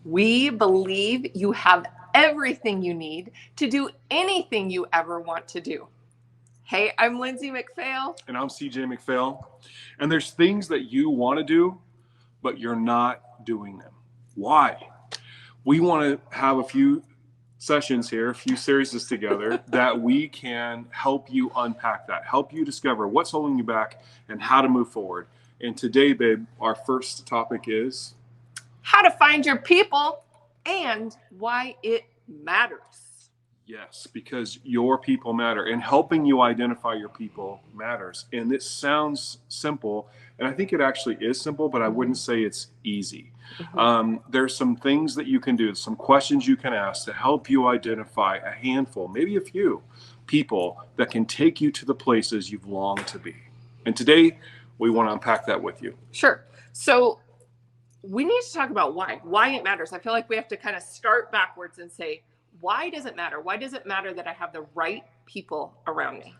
We believe you have everything you need to do anything you ever want to do. Hey, I'm Lindsay McPhail. And I'm CJ McPhail. And there's things that you want to do, but you're not doing them. Why? We want to have a few sessions here, a few series together that we can help you unpack that, help you discover what's holding you back and how to move forward. And today, babe, our first topic is how to find your people and why it matters. yes, because your people matter and helping you identify your people matters. And it sounds simple, and I think it actually is simple, but I wouldn't say it's easy. There's some things that you can do, some questions you can ask to help you identify a handful, maybe a few people that can take you to the places you've longed to be. And today, we want to unpack that with you. Sure. So we need to talk about why it matters. I feel like we have to kind of start backwards and say, why does it matter? Why does it matter that I have the right people around me?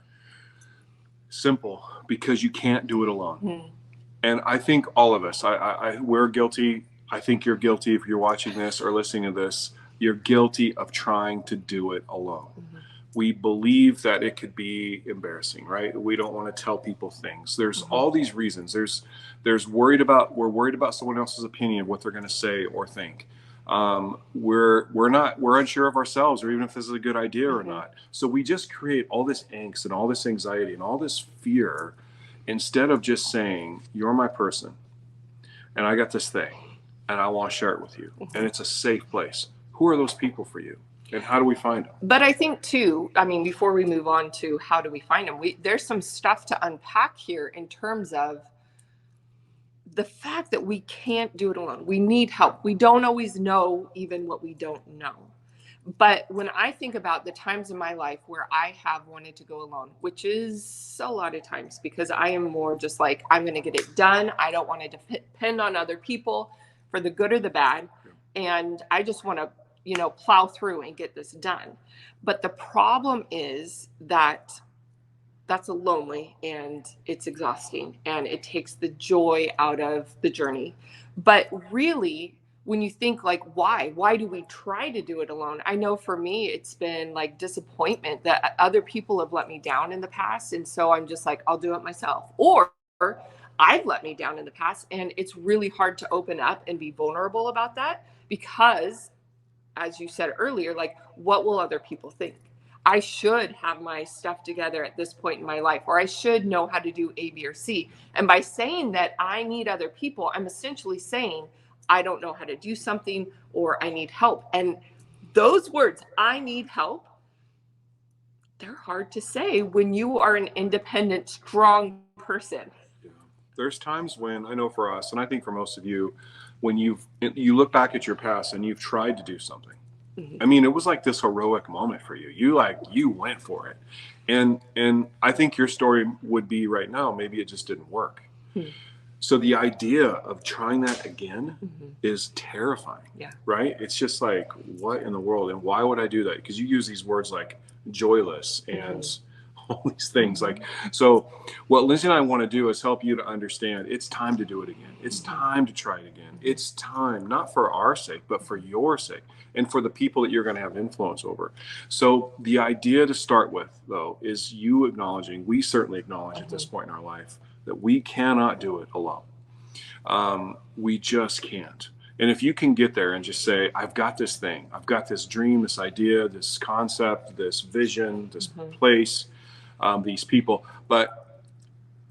Simple, because you can't do it alone. And I think all of us, we're guilty. I think you're guilty if you're watching this or listening to this. You're guilty of trying to do it alone. We believe that it could be embarrassing, right? We don't want to tell people things. There's all these reasons. We're worried about someone else's opinion of what they're going to say or think. We're unsure of ourselves or even if this is a good idea or not. So we just create all this angst and all this anxiety and all this fear instead of just saying, you're my person and I got this thing and I want to share it with you. And it's a safe place. Who are those people for you? And how do we find them? But I think too, I mean, before we move on to how do we find them, there's some stuff to unpack here in terms of the fact that we can't do it alone. We need help. We don't always know even what we don't know. But when I think about the times in my life where I have wanted to go alone, which is a lot of times because I am more just like, I'm going to get it done. I don't want to depend on other people for the good or the bad. And I just want to, plow through and get this done. But the problem is that that's lonely and it's exhausting and it takes the joy out of the journey. But really, when you think like, why do we try to do it alone? I know for me, it's been like disappointment that other people have let me down in the past. And so I'm just like, I'll do it myself. Or I've let me down in the past. And it's really hard to open up and be vulnerable about that because, as you said earlier, like, what will other people think? I should have my stuff together at this point in my life, or I should know how to do A, B, or C. And by saying that I need other people, I'm essentially saying I don't know how to do something or I need help. And those words, I need help, they're hard to say when you are an independent, strong person. Yeah. There's times when, I know for us, and I think for most of you, when you look back at your past and you've tried to do something. I mean, it was like this heroic moment for you. You went for it. And I think your story would be right now, maybe it just didn't work. So the idea of trying that again is terrifying. Yeah. Right? It's just like, what in the world? And why would I do that? Because you use these words like joyless and all these things. Like, so what Lindsay and I want to do is help you to understand it's time to do it again. It's time to try it again. It's time, not for our sake, but for your sake and for the people that you're going to have influence over. So the idea to start with, though, is you acknowledging, we certainly acknowledge at this point in our life that we cannot do it alone. We just can't. And if you can get there and just say, I've got this thing, I've got this dream, this idea, this concept, this vision, this place, these people, but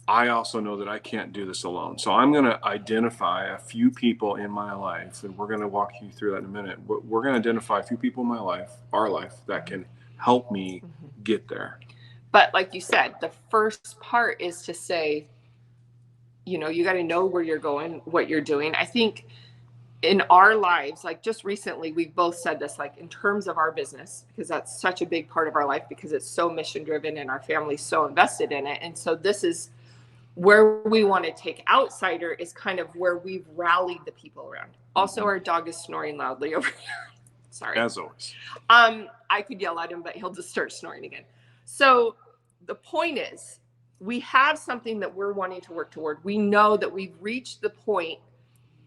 I also know that I can't do this alone. So I'm going to identify a few people in my life, and we're going to walk you through that in a minute. We're going to identify a few people in my life, our life, that can help me get there. But like you said, the first part is to say, you got to know where you're going, what you're doing. I think in our lives, like just recently, we've both said this, like in terms of our business, because that's such a big part of our life because it's so mission driven and our family's so invested in it. And so this is where we want to take Outsider is kind of where we've rallied the people around. Also, our dog is snoring loudly over here. Sorry. As always. I could yell at him, but he'll just start snoring again. So the point is, we have something that we're wanting to work toward. We know that we've reached the point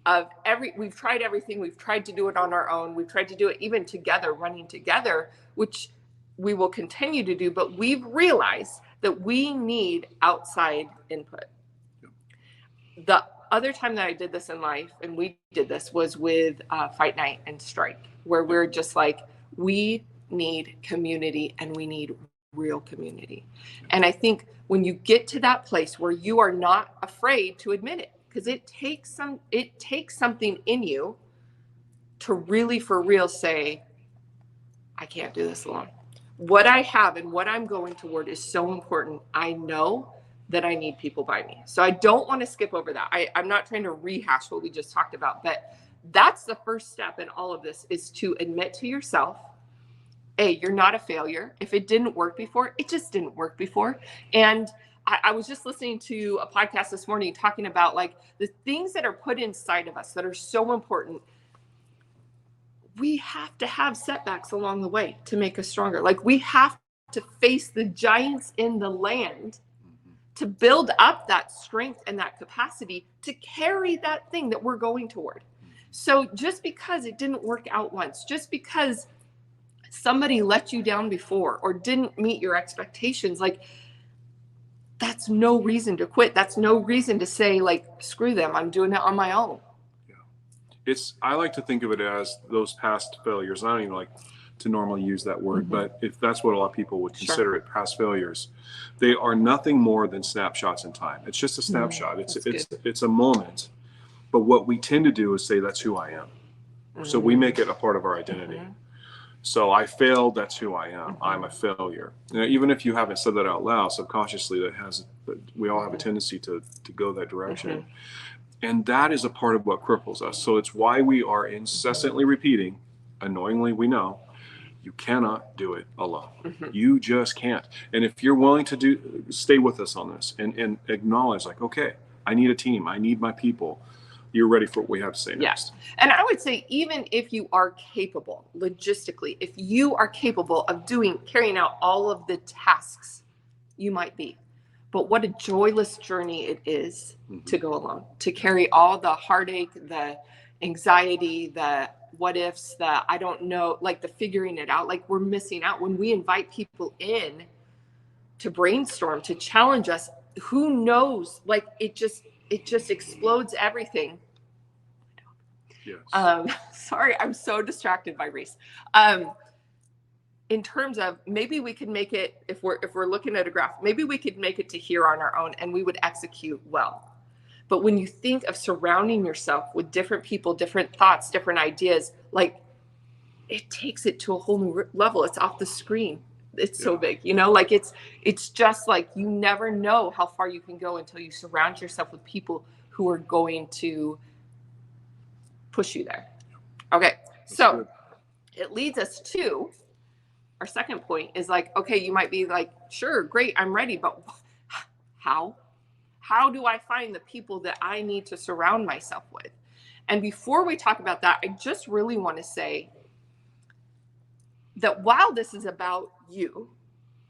of we've tried everything. We've tried to do it on our own. We've tried to do it even together, running together, which we will continue to do, but we've realized that we need outside input. The other time that I did this in life, and we did this, was with Fight Night and Strike, where we're just like, we need community and we need real community. And I think when you get to that place where you are not afraid to admit it, because it takes something in you to really for real say, I can't do this alone. What I have and what I'm going toward is so important. I know that I need people by me. So I don't want to skip over that. I'm not trying to rehash what we just talked about, but that's the first step in all of this, is to admit to yourself, you're not a failure. If it didn't work before, it just didn't work before. And I was just listening to a podcast this morning talking about like the things that are put inside of us that are so important. We have to have setbacks along the way to make us stronger. Like we have to face the giants in the land to build up that strength and that capacity to carry that thing that we're going toward. So just because it didn't work out once, just because somebody let you down before or didn't meet your expectations, like that's no reason to quit. That's no reason to say like, screw them, I'm doing it on my own. I like to think of it as those past failures. I don't even like to normally use that word, but if that's what a lot of people would consider it, past failures, they are nothing more than snapshots in time. It's just a snapshot. It's a moment. But what we tend to do is say, that's who I am. So we make it a part of our identity. So I failed, that's who I am. I'm a failure. Now, even if you haven't said that out loud, subconsciously we all have a tendency to go that direction. And that is a part of what cripples us. So it's why we are incessantly repeating, annoyingly we know, you cannot do it alone. You just can't. And if you're willing to stay with us on this and acknowledge like, okay, I need a team, I need my people, you're ready for what we have to say next. And I would say, even if you are capable, logistically, if you are capable of carrying out all of the tasks, you might be. But what a joyless journey it is to go alone, to carry all the heartache, the anxiety, the what ifs, the I don't know, like the figuring it out, like we're missing out. When we invite people in to brainstorm, to challenge us, who knows, like it just explodes everything. Yes. Sorry, I'm so distracted by Reese. In terms of maybe we could make it, if we're looking at a graph, maybe we could make it to here on our own and we would execute well. But when you think of surrounding yourself with different people, different thoughts, different ideas, like it takes it to a whole new level. It's off the screen. It's so big, like it's just like, you never know how far you can go until you surround yourself with people who are going to push you there. Okay. So it leads us to our second point, is like, okay, you might be like, sure, great, I'm ready, but how do I find the people that I need to surround myself with? And before we talk about that, I just really want to say that while this is about you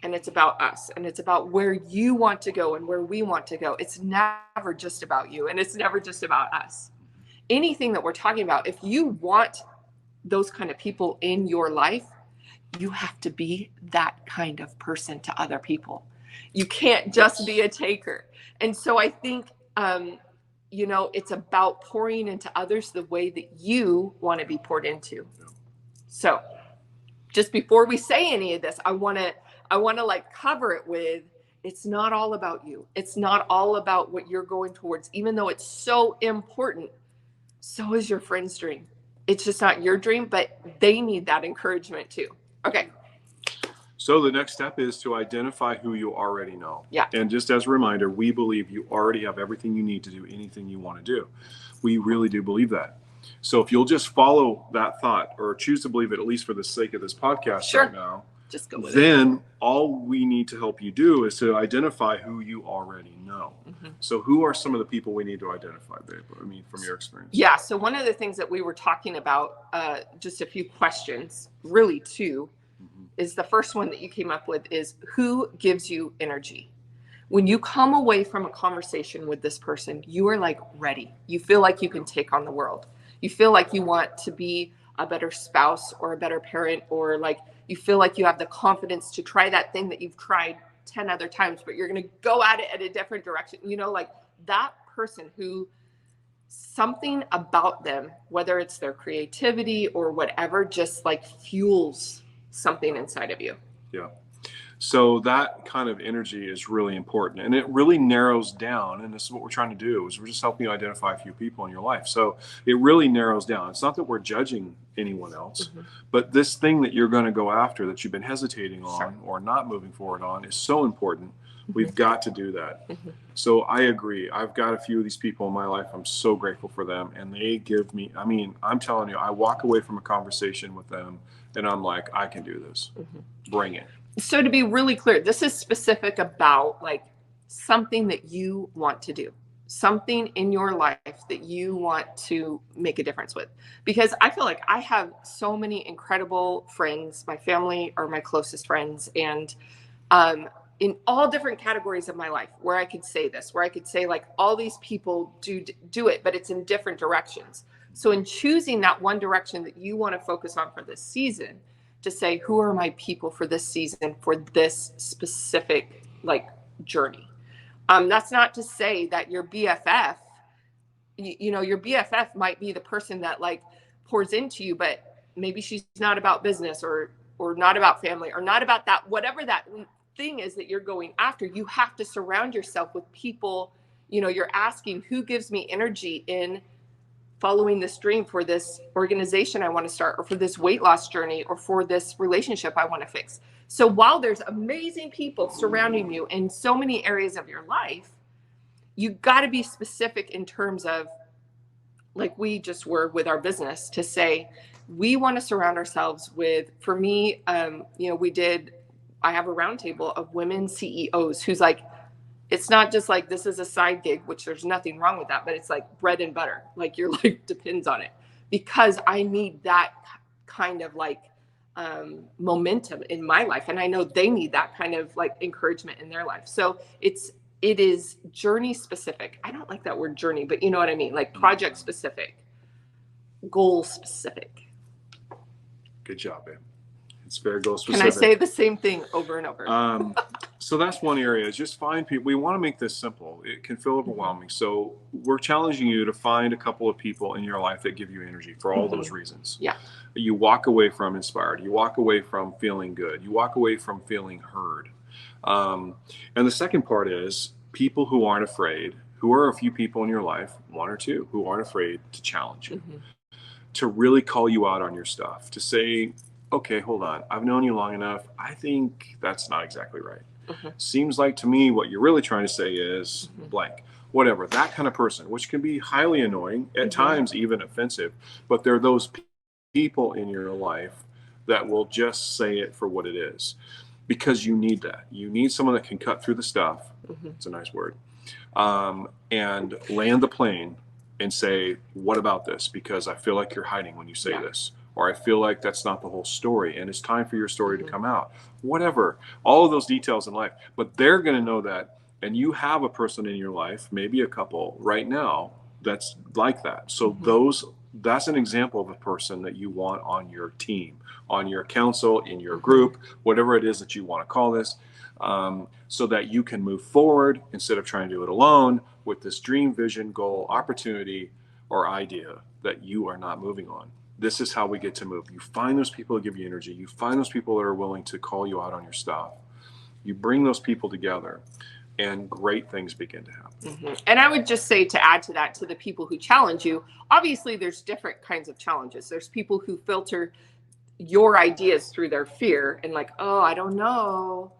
and it's about us and it's about where you want to go and where we want to go, it's never just about you and it's never just about us. Anything that we're talking about, if you want those kind of people in your life, you have to be that kind of person to other people. You can't just be a taker. And so I think, it's about pouring into others the way that you want to be poured into. So just before we say any of this, I want to like cover it with, it's not all about you. It's not all about what you're going towards, even though it's so important. So is your friend's dream. It's just not your dream, but they need that encouragement too. Okay. So the next step is to identify who you already know. Yeah. And just as a reminder, we believe you already have everything you need to do anything you want to do. We really do believe that. So if you'll just follow that thought, or choose to believe it, at least for the sake of this podcast right now, just go with then all we need to help you do is to identify who you already know. So who are some of the people we need to identify, babe? I mean, from your experience. Yeah. So one of the things that we were talking about, just a few questions, really two, is the first one that you came up with is, who gives you energy? When you come away from a conversation with this person, you are like ready. You feel like you can take on the world. You feel like you want to be a better spouse or a better parent, or like you feel like you have the confidence to try that thing that you've tried 10 other times, but you're going to go at it at a different direction. You know, like that person who something about them, whether it's their creativity or whatever, just like fuels something inside of you. Yeah. So that kind of energy is really important, and it really narrows down. And this is what we're trying to do, is we're just helping you identify a few people in your life. So it really narrows down. It's not that we're judging anyone else, but this thing that you're going to go after that you've been hesitating on or not moving forward on is so important. We've got to do that. So I agree. I've got a few of these people in my life. I'm so grateful for them. And they give me, I mean, I'm telling you, I walk away from a conversation with them and I'm like, I can do this. Bring it. So to be really clear, this is specific about like something that you want to do, something in your life that you want to make a difference with. Because I feel like I have so many incredible friends. My family are my closest friends, and in all different categories of my life where I could say this, where I could say like all these people do it, but it's in different directions. So in choosing that one direction that you want to focus on for this season, to say, who are my people for this season, for this specific like journey. That's not to say that your BFF, you know, your BFF might be the person that like pours into you, but maybe she's not about business or not about family or not about that, whatever that thing is that you're going after. You have to surround yourself with people, you know, you're asking, who gives me energy in following this dream for this organization I want to start, or for this weight loss journey, or for this relationship I want to fix. So while there's amazing people surrounding you in so many areas of your life, you got to be specific in terms of, like we just were with our business, to say, we want to surround ourselves with, for me, you know, I have a roundtable of women CEOs who's like, it's not just like this is a side gig, which there's nothing wrong with that, but it's like bread and butter. Like your life depends on it, because I need that kind of like momentum in my life. And I know they need that kind of like encouragement in their life. So it is journey specific. I don't like that word journey, but you know what I mean? Like project specific, goal specific. Good job, babe. It's very goal specific. Can I say the same thing over and over? So that's one area, is just find people. We want to make this simple. It can feel overwhelming. So we're challenging you to find a couple of people in your life that give you energy for all those reasons. Yeah. You walk away from inspired. You walk away from feeling good. You walk away from feeling heard. And the second part is people who aren't afraid, who are a few people in your life, one or two, who aren't afraid to challenge you, to really call you out on your stuff, to say, okay, hold on, I've known you long enough. I think that's not exactly right. Seems like to me what you're really trying to say is blank, whatever, that kind of person, which can be highly annoying, at times even offensive, but there are those people in your life that will just say it for what it is, because you need that. You need someone that can cut through the stuff. It's a nice word. And land the plane and say, what about this? Because I feel like you're hiding when you say this. Or I feel like that's not the whole story, and it's time for your story to come out. Whatever, all of those details in life. But they're going to know that, and you have a person in your life, maybe a couple right now, that's like that. So that's an example of a person that you want on your team, on your council, in your group, whatever it is that you want to call this, so that you can move forward instead of trying to do it alone with this dream, vision, goal, opportunity, or idea that you are not moving on. This is how we get to move. You find those people that give you energy. You find those people that are willing to call you out on your stuff. You bring those people together, and great things begin to happen. And I would just say, to add to that, to the people who challenge you, obviously there's different kinds of challenges. There's people who filter your ideas through their fear and like, oh, I don't know.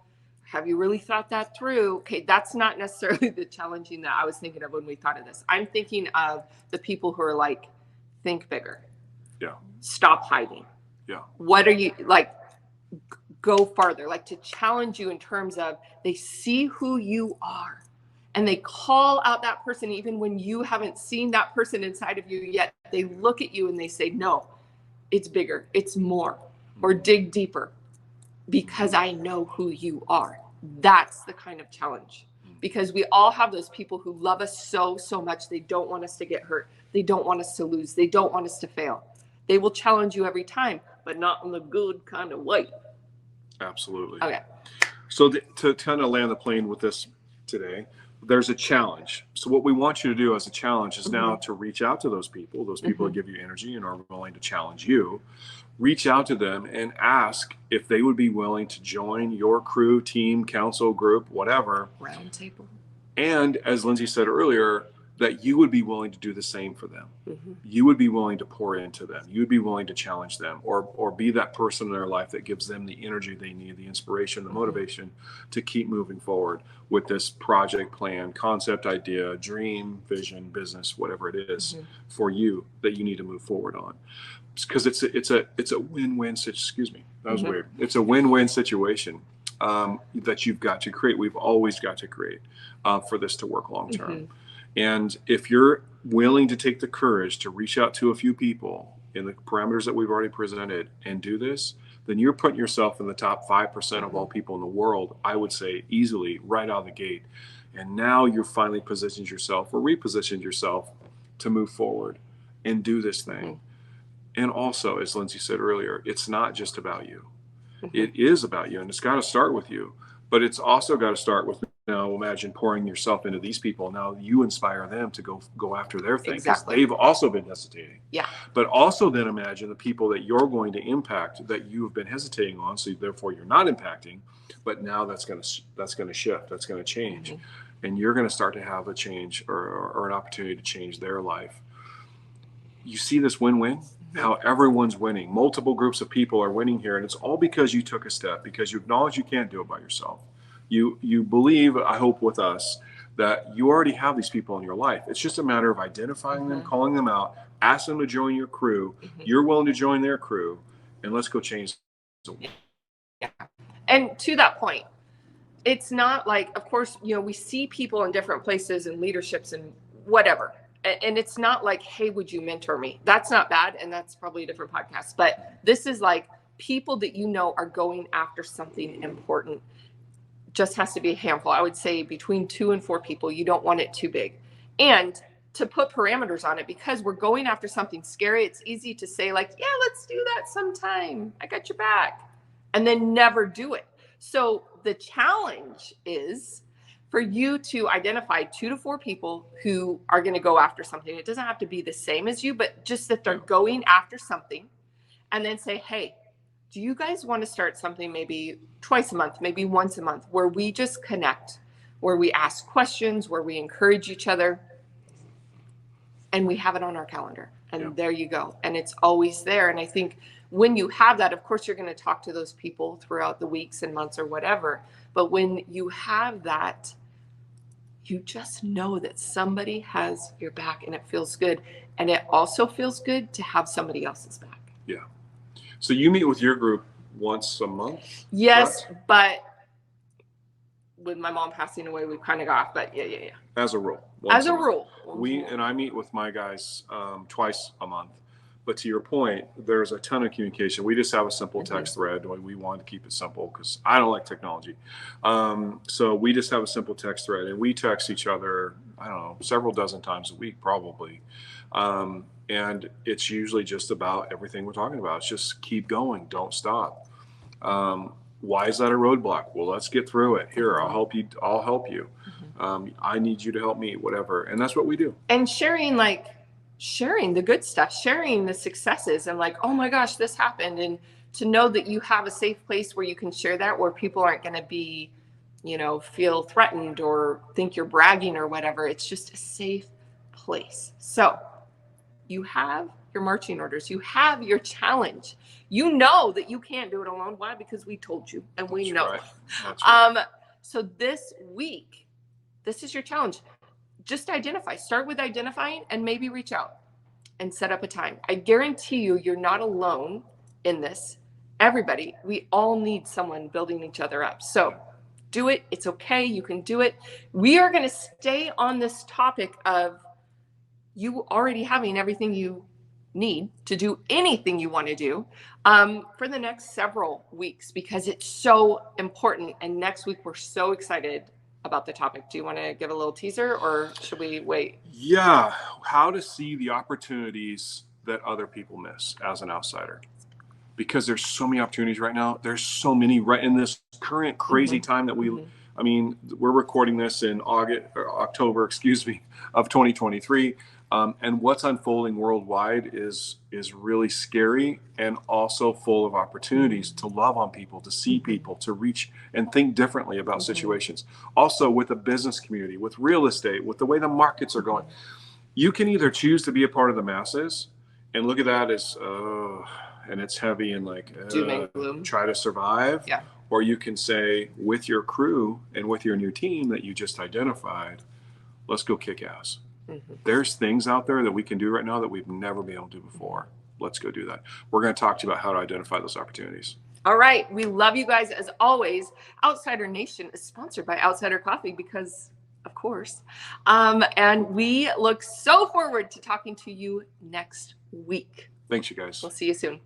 Have you really thought that through? Okay, that's not necessarily the challenging that I was thinking of when we thought of this. I'm thinking of the people who are like, think bigger. Yeah. Stop hiding. Yeah. What are you like? Go farther, like to challenge you in terms of they see who you are and they call out that person even when you haven't seen that person inside of you yet. They look at you and they say, no, it's bigger, it's more, or dig deeper, because I know who you are. That's the kind of challenge. because we all have those people who love us so, so much. They don't want us to get hurt. They don't want us to lose. They don't want us to fail. They will challenge you every time, but not in the good kind of way. Absolutely. Okay. So to kind of land the plane with this today, there's a challenge. So what we want you to do as a challenge is now to reach out to those people that give you energy and are willing to challenge you. Reach out to them and ask if they would be willing to join your crew, team, council, group, whatever. Round table. And as Lindsay said earlier, that you would be willing to do the same for them. You would be willing to pour into them. You would be willing to challenge them, or be that person in their life that gives them the energy they need, the inspiration, the motivation to keep moving forward with this project, plan, concept, idea, dream, vision, business, whatever it is for you that you need to move forward on. Because it's a win-win. Excuse me, that was weird. It's a win-win situation that you've got to create. We've always got to create for this to work long term. And if you're willing to take the courage to reach out to a few people in the parameters that we've already presented and do this, then you're putting yourself in the top 5% of all people in the world, I would say easily right out of the gate. And now you're finally positioned yourself or repositioned yourself to move forward and do this thing. And also, as Lindsay said earlier, it's not just about you. It is about you, and it's got to start with you. But it's also got to start with, now imagine pouring yourself into these people. Now you inspire them to go after their thing, because they've also been hesitating. Yeah. But also then imagine the people that you're going to impact that you've been hesitating on, so therefore you're not impacting. But now that's going to shift. That's going to change, and you're going to start to have a change or an opportunity to change their life. You see this win-win? How everyone's winning. Multiple groups of people are winning here, and it's all because you took a step, because you acknowledge you can't do it by yourself. You believe, I hope with us, that you already have these people in your life. It's just a matter of identifying them, calling them out, ask them to join your crew. You're willing to join their crew, and let's go change the world. Yeah. And to that point, it's not like, of course, we see people in different places and leaderships and whatever. And it's not like, hey, would you mentor me? That's not bad. And that's probably a different podcast. But this is like people that are going after something important. Just has to be a handful. I would say between 2 and 4 people. You don't want it too big. And to put parameters on it, because we're going after something scary, it's easy to say like, yeah, let's do that sometime. I got your back. And then never do it. So the challenge is for you to identify 2 to 4 people who are going to go after something. It doesn't have to be the same as you, but just that they're going after something, and then say, hey, do you guys want to start something maybe twice a month, maybe once a month, where we just connect, where we ask questions, where we encourage each other, and we have it on our calendar. And there you go. And it's always there. And I think when you have that, of course, you're going to talk to those people throughout the weeks and months or whatever. But when you have that, you just know that somebody has your back, and it feels good. And it also feels good to have somebody else's back. Yeah. So you meet with your group once a month? Yes, correct? But with my mom passing away, we kind of got off, but yeah. As a rule. As a rule. I meet with my guys twice a month. But to your point, there's a ton of communication. We just have a simple text thread. We wanted to keep it simple because I don't like technology. So we just have a simple text thread, and we text each other, I don't know, several dozen times a week, probably. And it's usually just about everything we're talking about. It's just keep going. Don't stop. Why is that a roadblock? Well, let's get through it. Here, I'll help you. I need you to help me, whatever. And that's what we do. And sharing the good stuff, sharing the successes, and like, oh my gosh, this happened. And to know that you have a safe place where you can share that, where people aren't going to be, feel threatened or think you're bragging or whatever. It's just a safe place. So you have your marching orders, you have your challenge. You know that you can't do it alone. Why? Because we told you, and we know. Right. That's right. So this week, this is your challenge. Just start with identifying, and maybe reach out and set up a time. I guarantee you're not alone in this. Everybody, we all need someone building each other up. So do it. It's okay. You can do it. We are going to stay on this topic of you already having everything you need to do anything you want to do for the next several weeks, because it's so important. And next week, we're so excited about the topic. Do you want to give a little teaser, or should we wait? Yeah, how to see the opportunities that other people miss as an outsider. Because there's so many opportunities right now. There's so many right in this current crazy time that I mean, we're recording this in October, excuse me, of 2023. And what's unfolding worldwide is really scary and also full of opportunities to love on people, to see people, to reach and think differently about situations. Also with the business community, with real estate, with the way the markets are going. You can either choose to be a part of the masses and look at that as, and it's heavy and like, Doom and gloom. Try to survive. Yeah. Or you can say with your crew and with your new team that you just identified, let's go kick ass. There's things out there that we can do right now that we've never been able to do before. Let's go do that. We're going to talk to you about how to identify those opportunities. All right. We love you guys as always. Outsider Nation is sponsored by Outsider Coffee because, of course. And we look so forward to talking to you next week. Thanks, you guys. We'll see you soon.